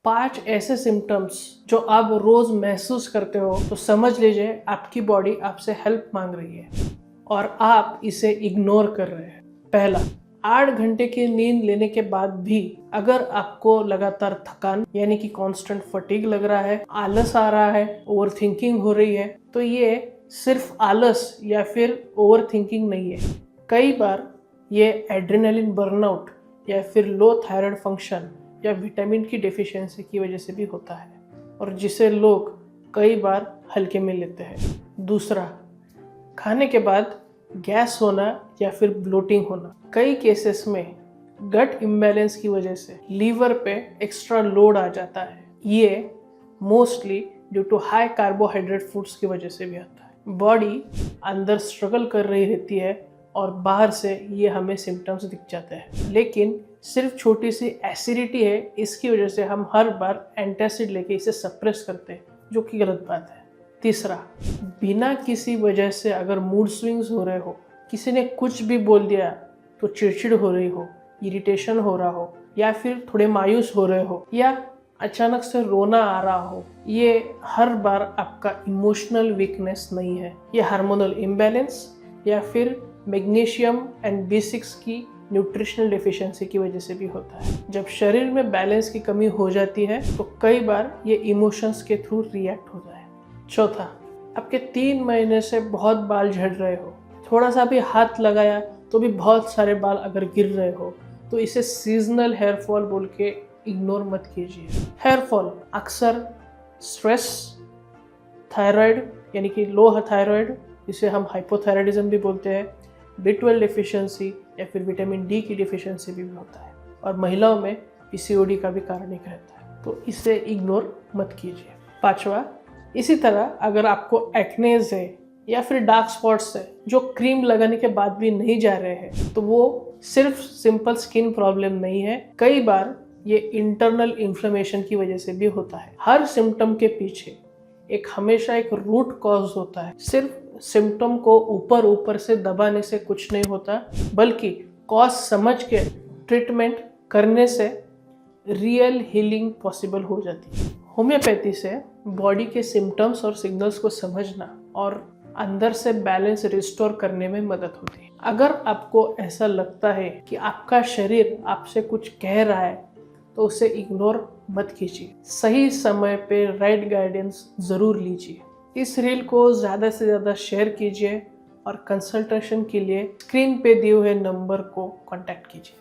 5 ऐसे सिम्टम्स जो आप रोज महसूस करते हो तो समझ लीजिए आपकी बॉडी आपसे हेल्प मांग रही है और आप इसे इग्नोर कर रहे हैं। पहला, 8 घंटे की नींद लेने के बाद भी अगर आपको लगातार थकान यानी कि कांस्टेंट फटीग लग रहा है, आलस आ रहा है, ओवरथिंकिंग हो रही है, तो ये सिर्फ आलस या फिर ओवरथिंकिंग नहीं है। कई बार ये एड्रेनलिन बर्नआउट या फिर लो थायराइड फंक्शन या विटामिन की डेफिशिएंसी की वजह से भी होता है और जिसे लोग कई बार हल्के में लेते हैं। दूसरा, खाने के बाद गैस होना या फिर ब्लोटिंग होना। कई केसेस में गट इम्बैलेंस की वजह से लीवर पे एक्स्ट्रा लोड आ जाता है। ये mostly due to high carbohydrate foods की वजह से भी आता है। बॉडी अंदर स्ट्रगल कर रही रहती है और बाहर से ये हमें सिम्टम्स दिख जाते हैं, लेकिन सिर्फ छोटी सी एसिडिटी है, इसकी वजह से हम हर बार एंटासिड लेके इसे सप्रेस करते हैं, जो कि गलत बात है। तीसरा, बिना किसी वजह से अगर मूड स्विंग्स हो रहे हो, किसी ने कुछ भी बोल दिया तो चिड़चिड़ हो रही हो, इरिटेशन हो रहा हो या फिर थोड़े मायूस हो रहे हो या अचानक से रोना आ रहा हो, ये हर बार आपका इमोशनल वीकनेस नहीं है, ये हार्मोनल इम्बैलेंस या फिर मैग्नीशियम एंड B6 की न्यूट्रिशनल डेफिशिएंसी की वजह से भी होता है। जब शरीर में बैलेंस की कमी हो जाती है तो कई बार ये इमोशंस के थ्रू रिएक्ट होता है। चौथा, आपके 3 महीने से बहुत बाल झड़ रहे हो, थोड़ा सा भी हाथ लगाया तो भी बहुत सारे बाल अगर गिर रहे हो, तो इसे सीजनल हेयर फॉल बोल के इग्नोर मत कीजिए। हेयर फॉल अक्सर स्ट्रेस, थायराइड यानी कि लो थायराइड, इसे हम हाइपोथायराइडिज्म भी बोलते हैं, B12 डेफिशिएंसी या फिर विटामिन D की डेफिशिएंसी भी होता है और महिलाओं में PCOD का भी कारण एक रहता है, तो इसे इग्नोर मत कीजिए। पांचवा, इसी तरह अगर आपको एक्नेज है या फिर डार्क स्पॉट्स है जो क्रीम लगाने के बाद भी नहीं जा रहे हैं, तो वो सिर्फ सिंपल स्किन प्रॉब्लम नहीं है, कई बार ये इंटरनल इन्फ्लेमेशन की वजह से भी होता है। हर सिम्टम के पीछे हमेशा एक रूट कॉज होता है। सिर्फ सिम्टम को ऊपर ऊपर से दबाने से कुछ नहीं होता, बल्कि कॉज समझ के ट्रीटमेंट करने से रियल हीलिंग पॉसिबल हो जाती है। होम्योपैथी से बॉडी के सिम्टम्स और सिग्नल्स को समझना और अंदर से बैलेंस रिस्टोर करने में मदद होती है। अगर आपको ऐसा लगता है कि आपका शरीर आपसे कुछ कह रहा है तो उसे इग्नोर मत कीजिए, सही समय पे राइट गाइडेंस ज़रूर लीजिए। इस रील को ज़्यादा से ज़्यादा शेयर कीजिए और कंसल्टेशन के लिए स्क्रीन पे दिए हुए नंबर को कांटेक्ट कीजिए।